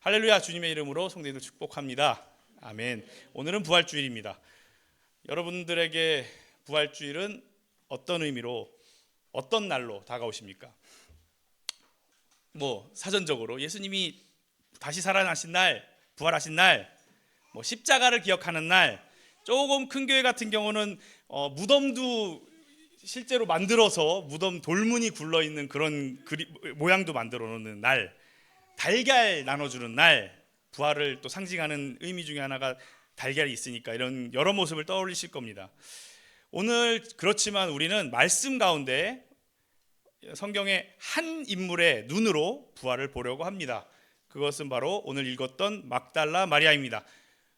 할렐루야. 주님의 이름으로 성도님들 축복합니다. 아멘. 오늘은 부활주일입니다. 여러분들에게 부활주일은 어떤 의미로 어떤 날로 다가오십니까? 사전적으로 예수님이 다시 살아나신 날, 부활하신 날, 십자가를 기억하는 날, 조금 큰 교회 같은 경우는 무덤도 실제로 만들어서 무덤 돌문이 굴러 있는 그런 모양도 만들어 놓는 날, 달걀 나눠주는 날, 부활을 또 상징하는 의미 중에 하나가 달걀이 있으니까 이런 여러 모습을 떠올리실 겁니다. 오늘 그렇지만 우리는 말씀 가운데 성경의 한 인물의 눈으로 부활을 보려고 합니다. 그것은 바로 오늘 읽었던 막달라 마리아입니다.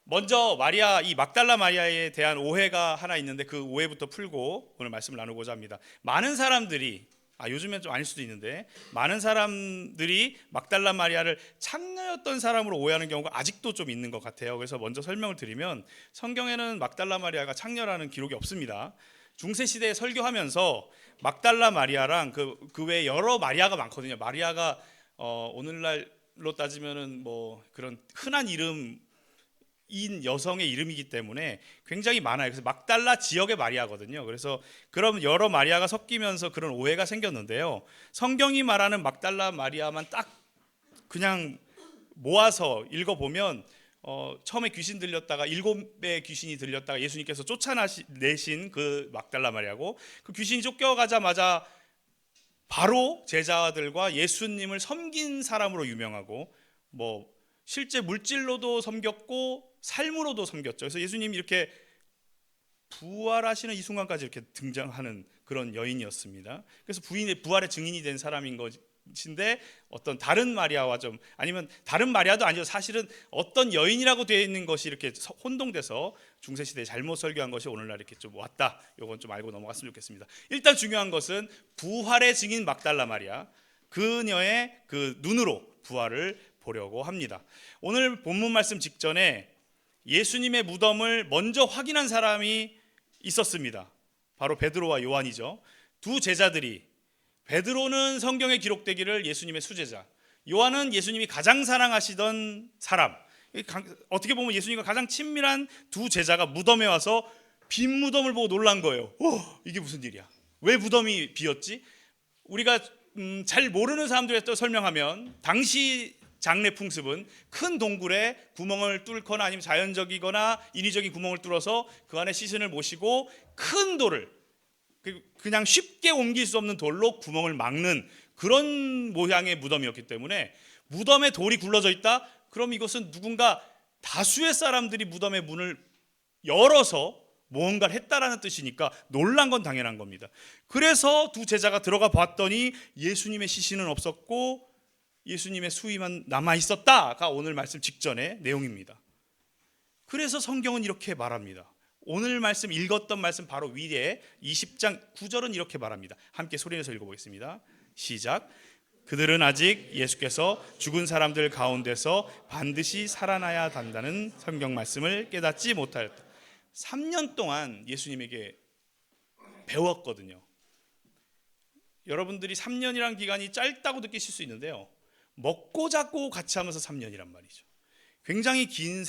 먼저 이 막달라 마리아에 대한 오해가 하나 있는데 그 오해부터 풀고 오늘 말씀을 나누고자 합니다. 많은 사람들이 요즘엔 좀 아닐 수도 있는데 많은 사람들이 막달라 마리아를 창녀였던 사람으로 오해하는 경우가 아직도 좀 있는 것 같아요. 그래서 먼저 설명을 드리면 성경에는 막달라 마리아가 창녀라는 기록이 없습니다. 중세 시대에 설교하면서 막달라 마리아랑 그 외에 여러 마리아가 많거든요. 마리아가 오늘날로 따지면은 그런 흔한 이름인 여성의 이름이기 때문에 굉장히 많아요. 그래서 막달라 지역의 마리아거든요. 그래서 그럼 여러 마리아가 섞이면서 그런 오해가 생겼는데요. 성경이 말하는 막달라 마리아만 딱 그냥 모아서 읽어보면 처음에 귀신 들렸다가 7의 귀신이 들렸다가 예수님께서 쫓아내신 그 막달라 마리아고, 그 귀신이 쫓겨가자마자 바로 제자들과 예수님을 섬긴 사람으로 유명하고, 실제 물질로도 섬겼고 삶으로도 섬겼죠. 그래서 예수님이 이렇게 부활하시는 이 순간까지 이렇게 등장하는 그런 여인이었습니다. 그래서 부활의 증인이 된 사람인 것인데, 어떤 다른 마리아와 아니면 다른 마리아도 아니죠. 사실은 어떤 여인이라고 되어 있는 것이 이렇게 혼동돼서 중세시대에 잘못 설교한 것이 오늘날 이렇게 좀 왔다. 이건 좀 알고 넘어갔으면 좋겠습니다. 일단 중요한 것은 부활의 증인 막달라 마리아, 그녀의 그 눈으로 부활을 보려고 합니다. 오늘 본문 말씀 직전에 예수님의 무덤을 먼저 확인한 사람이 있었습니다. 바로 베드로와 요한이죠. 두 제자들이, 베드로는 성경에 기록되기를 예수님의 수제자, 요한은 예수님이 가장 사랑하시던 사람, 어떻게 보면 예수님과 가장 친밀한 두 제자가 무덤에 와서 빈 무덤을 보고 놀란 거예요. 이게 무슨 일이야? 왜 무덤이 비었지? 우리가 잘 모르는 사람들에게 설명하면 당시 장례 풍습은 큰 동굴에 구멍을 뚫거나 아니면 자연적이거나 인위적인 구멍을 뚫어서 그 안에 시신을 모시고 큰 돌을, 그냥 쉽게 옮길 수 없는 돌로 구멍을 막는 그런 모양의 무덤이었기 때문에, 무덤에 돌이 굴러져 있다? 그럼 이것은 누군가 다수의 사람들이 무덤의 문을 열어서 무언가를 했다라는 뜻이니까 놀란 건 당연한 겁니다. 그래서 두 제자가 들어가 봤더니 예수님의 시신은 없었고 예수님의 수위만 남아있었다가 오늘 말씀 직전의 내용입니다. 그래서 성경은 이렇게 말합니다. 오늘 말씀 읽었던 말씀 바로 위에 20장 9절은 이렇게 말합니다. 함께 소리내서 읽어보겠습니다. 시작. 그들은 아직 예수께서 죽은 사람들 가운데서 반드시 살아나야 한다는 성경 말씀을 깨닫지 못하였다. 3년 동안 예수님에게 배웠거든요. 여러분들이 3년이란 기간이 짧다고 느끼실 수 있는데요, 먹고 자고 같이 하면서 3년이란 말이죠. 굉장히 긴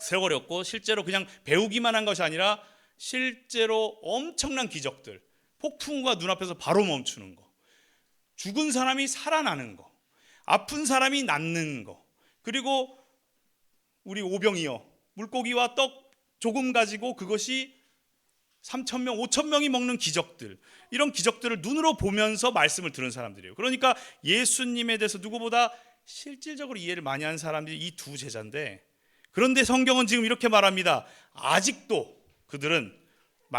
세월이었고, 실제로 그냥 배우기만 한 것이 아니라 실제로 엄청난 기적들, 폭풍과 눈앞에서 바로 멈추는 거, 죽은 사람이 살아나는 거, 아픈 사람이 낫는 거, 그리고 우리 오병이어 물고기와 떡 조금 가지고 그것이 3,000명, 5,000명이 먹는 기적들, 이런 기적들을 눈으로 보면서 말씀을 들은 사람들이에요. 그러니까 예수님에 대해서 누구보다 실질적으로 이해를 많이 한 사람들이 이 두 제자인데, 그런데 성경은 지금 이렇게 말합니다. 아직도 그들은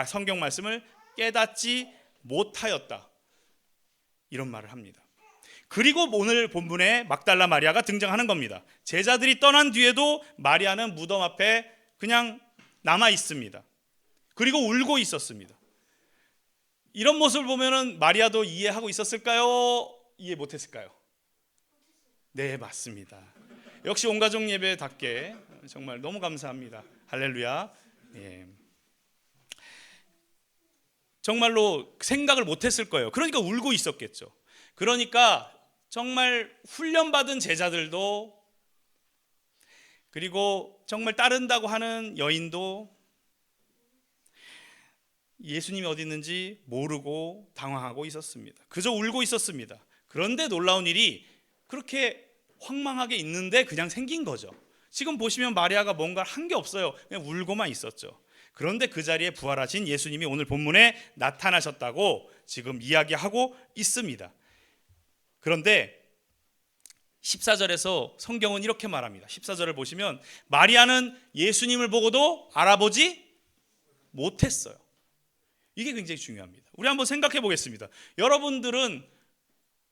성경 말씀을 깨닫지 못하였다, 이런 말을 합니다. 그리고 오늘 본문에 막달라 마리아가 등장하는 겁니다. 제자들이 떠난 뒤에도 마리아는 무덤 앞에 그냥 남아 있습니다. 그리고 울고 있었습니다. 이런 모습을 보면은 마리아도 이해하고 있었을까요? 이해 못했을까요? 네, 맞습니다. 역시 온가족 예배답게 정말 너무 감사합니다. 할렐루야. 예. 정말로 생각을 못했을 거예요. 그러니까 울고 있었겠죠. 그러니까 정말 훈련받은 제자들도 그리고 정말 따른다고 하는 여인도 예수님이 어디 있는지 모르고 당황하고 있었습니다. 그저 울고 있었습니다. 그런데 놀라운 일이 그렇게 황망하게 있는데 그냥 생긴 거죠. 지금 보시면 마리아가 뭔가를 한 게 없어요. 그냥 울고만 있었죠. 그런데 그 자리에 부활하신 예수님이 오늘 본문에 나타나셨다고 지금 이야기하고 있습니다. 그런데 14절에서 성경은 이렇게 말합니다. 14절을 보시면 마리아는 예수님을 보고도 알아보지 못했어요. 이게 굉장히 중요합니다. 우리 한번 생각해 보겠습니다. 여러분들은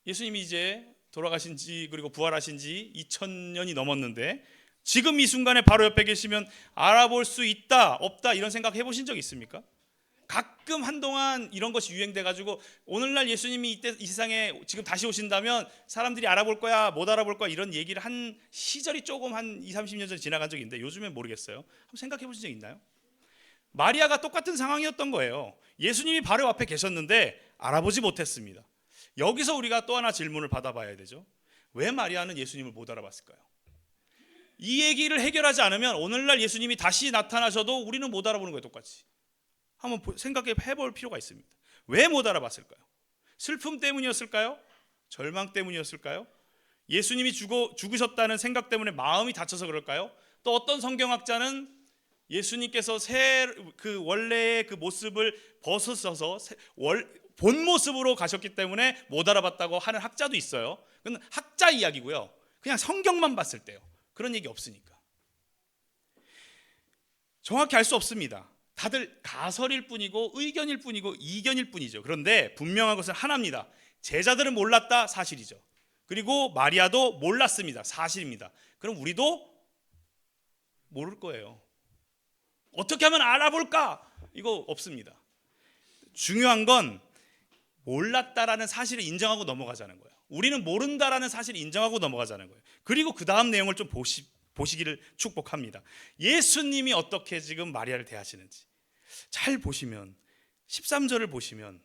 예수님이 이제 돌아가신 지 그리고 부활하신 지 2000년이 넘었는데 지금 이 순간에 바로 옆에 계시면 알아볼 수 있다 없다 이런 생각 해보신 적 있습니까? 가끔 한동안 이런 것이 유행돼 가지고 오늘날 예수님이 이때 이 세상에 지금 다시 오신다면 사람들이 알아볼 거야 못 알아볼 거야 이런 얘기를 한 시절이 조금 한 20-30년 전에 지나간 적이 있는데 요즘엔 모르겠어요. 한번 생각해 보신 적 있나요? 마리아가 똑같은 상황이었던 거예요. 예수님이 바로 앞에 계셨는데 알아보지 못했습니다. 여기서 우리가 또 하나 질문을 받아봐야 되죠. 왜 마리아는 예수님을 못 알아봤을까요? 이 얘기를 해결하지 않으면 오늘날 예수님이 다시 나타나셔도 우리는 못 알아보는 거예요. 똑같이. 한번 생각해 볼 필요가 있습니다. 왜 못 알아봤을까요? 슬픔 때문이었을까요? 절망 때문이었을까요? 예수님이 죽으셨다는 생각 때문에 마음이 다쳐서 그럴까요? 또 어떤 성경학자는 예수님께서 그 원래의 그 모습을 벗어서서 본 모습으로 가셨기 때문에 못 알아봤다고 하는 학자도 있어요. 그건 학자 이야기고요. 그냥 성경만 봤을 때요. 그런 얘기 없으니까. 정확히 알 수 없습니다. 다들 가설일 뿐이고 의견일 뿐이고 이견일 뿐이죠. 그런데 분명한 것은 하나입니다. 제자들은 몰랐다, 사실이죠. 그리고 마리아도 몰랐습니다. 사실입니다. 그럼 우리도 모를 거예요. 어떻게 하면 알아볼까? 이거 없습니다. 중요한 건 몰랐다라는 사실을 인정하고 넘어가자는 거예요. 우리는 모른다라는 사실을 인정하고 넘어가자는 거예요. 그리고 그 다음 내용을 좀 보시기를 축복합니다. 예수님이 어떻게 지금 마리아를 대하시는지 잘 보시면 13절을 보시면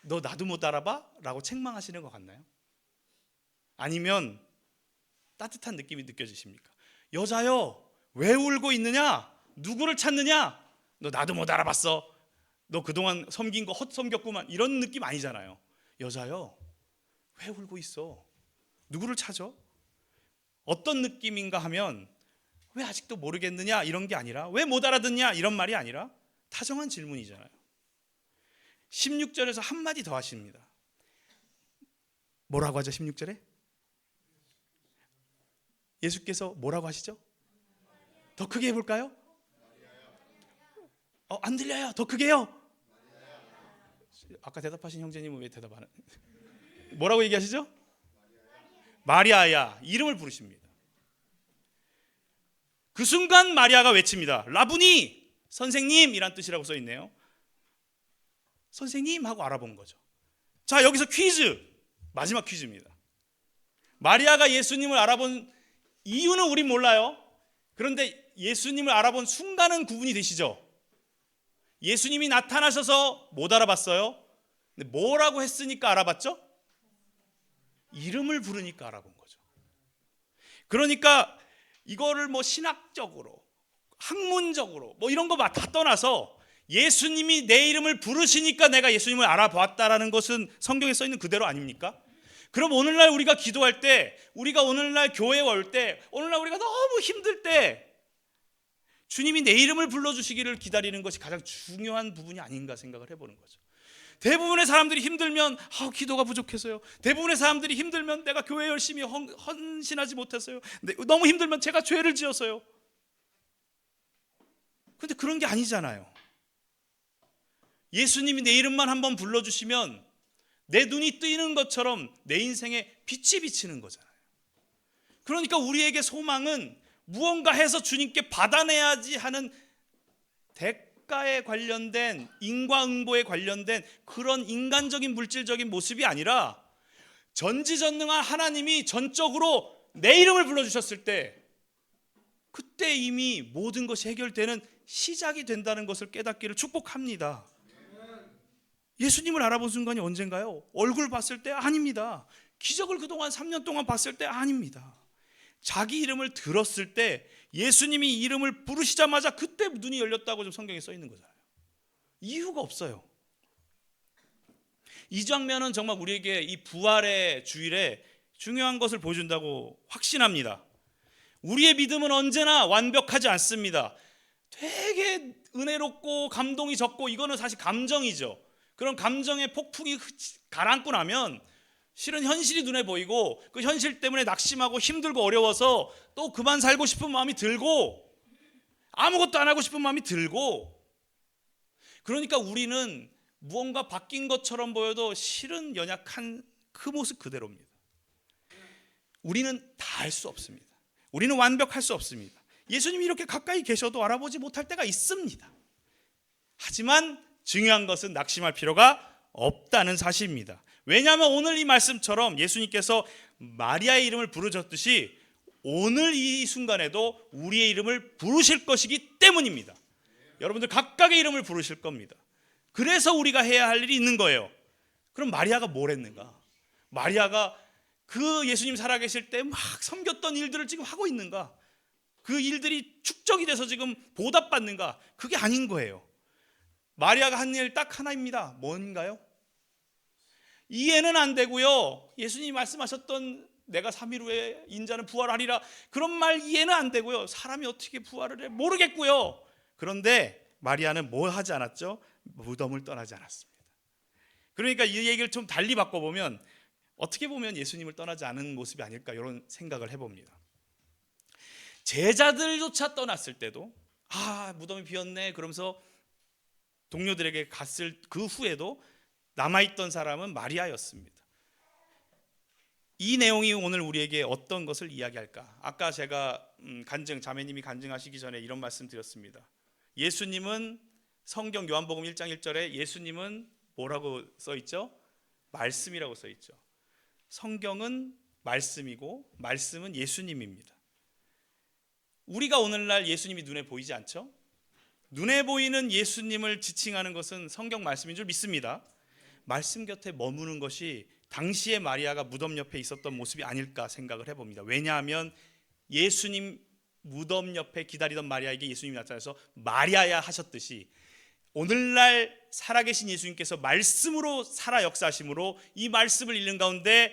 너 나도 못 알아봐? 라고 책망하시는 것 같나요? 아니면 따뜻한 느낌이 느껴지십니까? 여자여 왜 울고 있느냐? 누구를 찾느냐? 너 나도 못 알아봤어. 너 그동안 섬긴 거 헛섬겼구만. 이런 느낌 아니잖아요. 여자여 왜 울고 있어? 누구를 찾아? 어떤 느낌인가 하면 왜 아직도 모르겠느냐 이런 게 아니라 왜 못 알아듣냐 이런 말이 아니라 다정한 질문이잖아요. 16절에서 한마디 더 하십니다. 뭐라고 하죠? 16절에 예수께서 뭐라고 하시죠? 더 크게 해볼까요? 안 들려요. 더 크게요. 아까 대답하신 형제님은 왜 대답 안 해요? 뭐라고 얘기하시죠? 마리아야 이름을 부르십니다. 그 순간 마리아가 외칩니다. 라부니 선생님이란 뜻이라고 써 있네요. 선생님 하고 알아본 거죠. 자 여기서 퀴즈 마지막 퀴즈입니다. 마리아가 예수님을 알아본 이유는 우린 몰라요. 그런데 예수님을 알아본 순간은 구분이 되시죠? 예수님이 나타나셔서 못 알아봤어요. 근데 뭐라고 했으니까 알아봤죠? 이름을 부르니까 알아본 거죠. 그러니까 이거를 뭐 신학적으로 학문적으로 뭐 이런 거 다 떠나서 예수님이 내 이름을 부르시니까 내가 예수님을 알아봤다라는 것은 성경에 써 있는 그대로 아닙니까? 그럼 오늘날 우리가 기도할 때, 우리가 오늘날 교회에 올 때, 오늘날 우리가 너무 힘들 때 주님이 내 이름을 불러주시기를 기다리는 것이 가장 중요한 부분이 아닌가 생각을 해보는 거죠. 대부분의 사람들이 힘들면 기도가 부족해서요. 대부분의 사람들이 힘들면 내가 교회 열심히 헌신하지 못했어요. 너무 힘들면 제가 죄를 지어서요. 그런데 그런 게 아니잖아요. 예수님이 내 이름만 한번 불러주시면 내 눈이 뜨이는 것처럼 내 인생에 빛이 비치는 거잖아요. 그러니까 우리에게 소망은 무언가 해서 주님께 받아내야지 하는 대가에 관련된 인과응보에 관련된 그런 인간적인 물질적인 모습이 아니라 전지전능한 하나님이 전적으로 내 이름을 불러주셨을 때 그때 이미 모든 것이 해결되는 시작이 된다는 것을 깨닫기를 축복합니다. 예수님을 알아본 순간이 언젠가요? 얼굴 봤을 때? 아닙니다. 기적을 그동안 3년 동안 봤을 때? 아닙니다. 자기 이름을 들었을 때 예수님이 이름을 부르시자마자 그때 눈이 열렸다고 좀 성경에 써 있는 거잖아요. 이유가 없어요. 이 장면은 정말 우리에게 이 부활의 주일에 중요한 것을 보여준다고 확신합니다. 우리의 믿음은 언제나 완벽하지 않습니다. 되게 은혜롭고 감동이 적고, 이거는 사실 감정이죠. 그런 감정의 폭풍이 가라앉고 나면 실은 현실이 눈에 보이고, 그 현실 때문에 낙심하고 힘들고 어려워서 또 그만 살고 싶은 마음이 들고, 아무것도 안 하고 싶은 마음이 들고, 그러니까 우리는 무언가 바뀐 것처럼 보여도 실은 연약한 그 모습 그대로입니다. 우리는 다 할 수 없습니다. 우리는 완벽할 수 없습니다. 예수님이 이렇게 가까이 계셔도 알아보지 못할 때가 있습니다. 하지만 중요한 것은 낙심할 필요가 없다는 사실입니다. 왜냐하면 오늘 이 말씀처럼 예수님께서 마리아의 이름을 부르셨듯이 오늘 이 순간에도 우리의 이름을 부르실 것이기 때문입니다. 여러분들 각각의 이름을 부르실 겁니다. 그래서 우리가 해야 할 일이 있는 거예요. 그럼 마리아가 뭘 했는가? 마리아가 그 예수님 살아계실 때 막 섬겼던 일들을 지금 하고 있는가? 그 일들이 축적이 돼서 지금 보답받는가? 그게 아닌 거예요. 마리아가 한 일 딱 하나입니다. 뭔가요? 이해는 안 되고요. 예수님이 말씀하셨던 내가 3일 후에 인자는 부활하리라, 그런 말 이해는 안 되고요. 사람이 어떻게 부활을 해? 모르겠고요. 그런데 마리아는 뭐 하지 않았죠? 무덤을 떠나지 않았습니다. 그러니까 이 얘기를 좀 달리 바꿔보면 어떻게 보면 예수님을 떠나지 않은 모습이 아닐까, 이런 생각을 해봅니다. 제자들조차 떠났을 때도 무덤이 비었네 그러면서 동료들에게 갔을 그 후에도 남아있던 사람은 마리아였습니다. 이 내용이 오늘 우리에게 어떤 것을 이야기할까? 아까 제가 자매님이 간증하시기 전에 이런 말씀 드렸습니다. 예수님은 성경 요한복음 1장 1절에 예수님은 뭐라고 써있죠? 말씀이라고 써있죠. 성경은 말씀이고 말씀은 예수님입니다. 우리가 오늘날 예수님이 눈에 보이지 않죠? 눈에 보이는 예수님을 지칭하는 것은 성경 말씀인 줄 믿습니다. 말씀 곁에 머무는 것이 당시에 마리아가 무덤 옆에 있었던 모습이 아닐까 생각을 해봅니다. 왜냐하면 예수님 무덤 옆에 기다리던 마리아에게 예수님이 나타나서 마리아야 하셨듯이 오늘날 살아계신 예수님께서 말씀으로 살아 역사하심으로 이 말씀을 읽는 가운데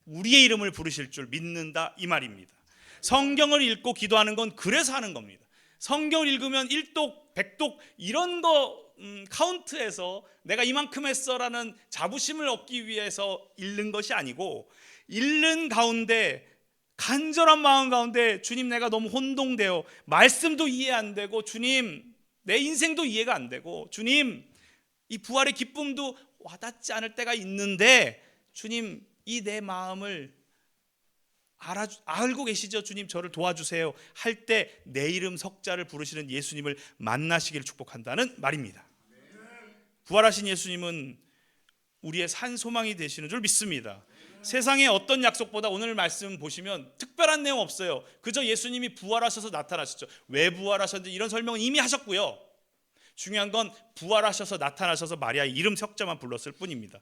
우리의 이름을 부르실 줄 믿는다, 이 말입니다. 성경을 읽고 기도하는 건 그래서 하는 겁니다. 성경을 읽으면 1독, 100독 이런 거 카운트해서 내가 이만큼 했어라는 자부심을 얻기 위해서 읽는 것이 아니고, 읽는 가운데 간절한 마음 가운데 주님, 내가 너무 혼동되어 말씀도 이해 안 되고, 주님 내 인생도 이해가 안 되고, 주님 이 부활의 기쁨도 와닿지 않을 때가 있는데, 주님 이 내 마음을 알고 계시죠? 주님 저를 도와주세요 할 때 내 이름 석자를 부르시는 예수님을 만나시기를 축복한다는 말입니다. 부활하신 예수님은 우리의 산 소망이 되시는 줄 믿습니다. 세상의 어떤 약속보다 오늘 말씀 보시면 특별한 내용 없어요. 그저 예수님이 부활하셔서 나타나셨죠. 왜 부활하셨는지 이런 설명은 이미 하셨고요. 중요한 건 부활하셔서 나타나셔서 마리아의 이름 석자만 불렀을 뿐입니다.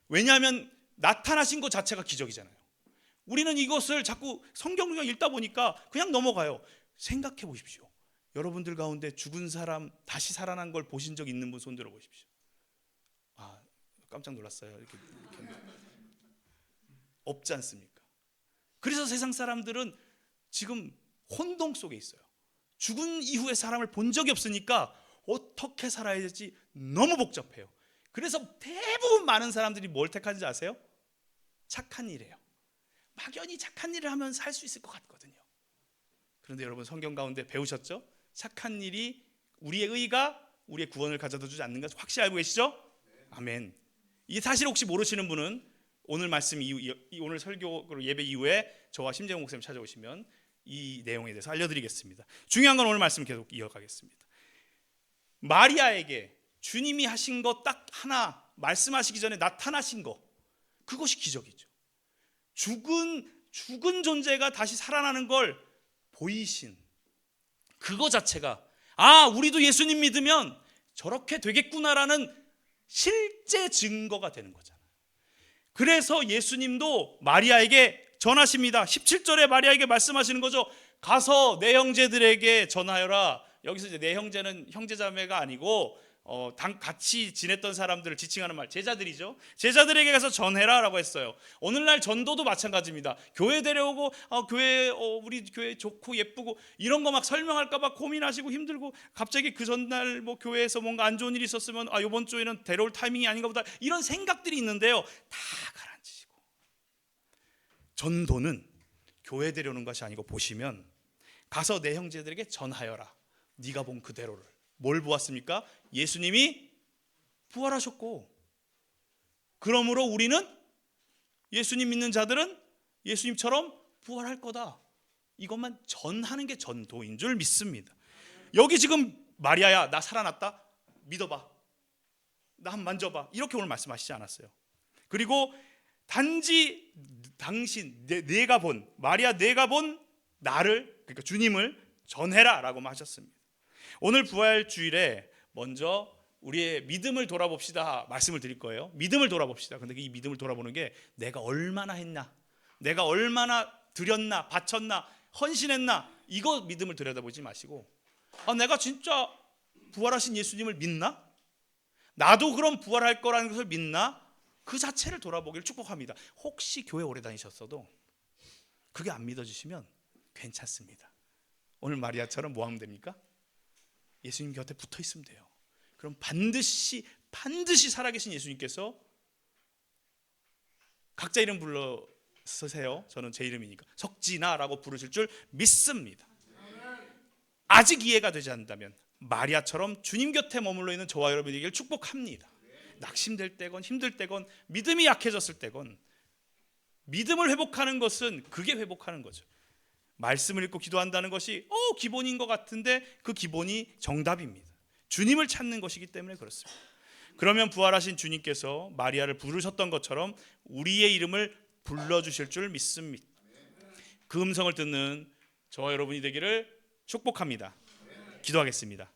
왜냐하면 나타나신 것 자체가 기적이잖아요. 우리는 이것을 자꾸 성경을 읽다 보니까 그냥 넘어가요. 생각해 보십시오. 여러분들 가운데 죽은 사람 다시 살아난 걸 보신 적 있는 분 손 들어 보십시오. 깜짝 놀랐어요. 이렇게. 없지 않습니까? 그래서 세상 사람들은 지금 혼동 속에 있어요. 죽은 이후에 사람을 본 적이 없으니까 어떻게 살아야 될지 너무 복잡해요. 그래서 대부분 많은 사람들이 뭘 택하는지 아세요? 착한 일이에요. 막연히 착한 일을 하면 살 수 있을 것 같거든요. 그런데 여러분 성경 가운데 배우셨죠? 착한 일이 우리의 의가 우리의 구원을 가져다 주지 않는 것을 확실히 알고 계시죠? 아멘. 이 사실 혹시 모르시는 분은 오늘 말씀 오늘 설교 예배 이후에 저와 심재용 목사님 찾아오시면 이 내용에 대해서 알려드리겠습니다. 중요한 건 오늘 말씀 계속 이어가겠습니다. 마리아에게 주님이 하신 것 딱 하나 말씀하시기 전에 나타나신 거, 그것이 기적이죠. 죽은 존재가 다시 살아나는 걸 보이신 그거 자체가 우리도 예수님 믿으면 저렇게 되겠구나라는 실제 증거가 되는 거잖아요. 그래서 예수님도 마리아에게 전하십니다. 17절에 마리아에게 말씀하시는 거죠. 가서 내 형제들에게 전하여라. 여기서 이제 내 형제는 형제자매가 아니고 같이 지냈던 사람들을 지칭하는 말, 제자들이죠. 제자들에게 가서 전해라 라고 했어요. 오늘날 전도도 마찬가지입니다. 교회 데려오고 교회 우리 교회 좋고 예쁘고 이런 거 막 설명할까 봐 고민하시고 힘들고, 갑자기 그 전날 뭐 교회에서 뭔가 안 좋은 일이 있었으면 이번 주에는 데려올 타이밍이 아닌가 보다, 이런 생각들이 있는데요. 다 가라앉히시고, 전도는 교회 데려오는 것이 아니고, 보시면 가서 내 형제들에게 전하여라. 네가 본 그대로를. 뭘 보았습니까? 예수님이 부활하셨고, 그러므로 우리는, 예수님 믿는 자들은 예수님처럼 부활할 거다. 이것만 전하는 게 전도인 줄 믿습니다. 여기 지금 마리아야, 나 살아났다, 믿어봐, 나 한번 만져봐, 이렇게 오늘 말씀하시지 않았어요. 그리고 단지 당신, 내가 본, 마리아 내가 본 나를, 그러니까 주님을 전해라 라고 하셨습니다. 오늘 부활주일에 먼저 우리의 믿음을 돌아봅시다 말씀을 드릴 거예요. 믿음을 돌아봅시다. 근데 이 믿음을 돌아보는 게 내가 얼마나 했나, 내가 얼마나 드렸나, 바쳤나, 헌신했나, 이거 믿음을 들여다보지 마시고, 내가 진짜 부활하신 예수님을 믿나? 나도 그럼 부활할 거라는 것을 믿나? 그 자체를 돌아보기를 축복합니다. 혹시 교회 오래 다니셨어도 그게 안 믿어지시면 괜찮습니다. 오늘 마리아처럼 뭐 하면 됩니까? 예수님 곁에 붙어 있으면 돼요. 그럼 반드시 살아계신 예수님께서, 각자 이름 불러 쓰세요. 저는 제 이름이니까 석진아라고 부르실 줄 믿습니다. 아직 이해가 되지 않는다면 마리아처럼 주님 곁에 머물러 있는 저와 여러분에게 축복합니다. 낙심될 때건 힘들 때건 믿음이 약해졌을 때건 믿음을 회복하는 것은, 그게 회복하는 거죠. 말씀을 읽고 기도한다는 것이 기본인 것 같은데 그 기본이 정답입니다. 주님을 찾는 것이기 때문에 그렇습니다. 그러면 부활하신 주님께서 마리아를 부르셨던 것처럼 우리의 이름을 불러주실 줄 믿습니다. 그 음성을 듣는 저와 여러분이 되기를 축복합니다. 기도하겠습니다.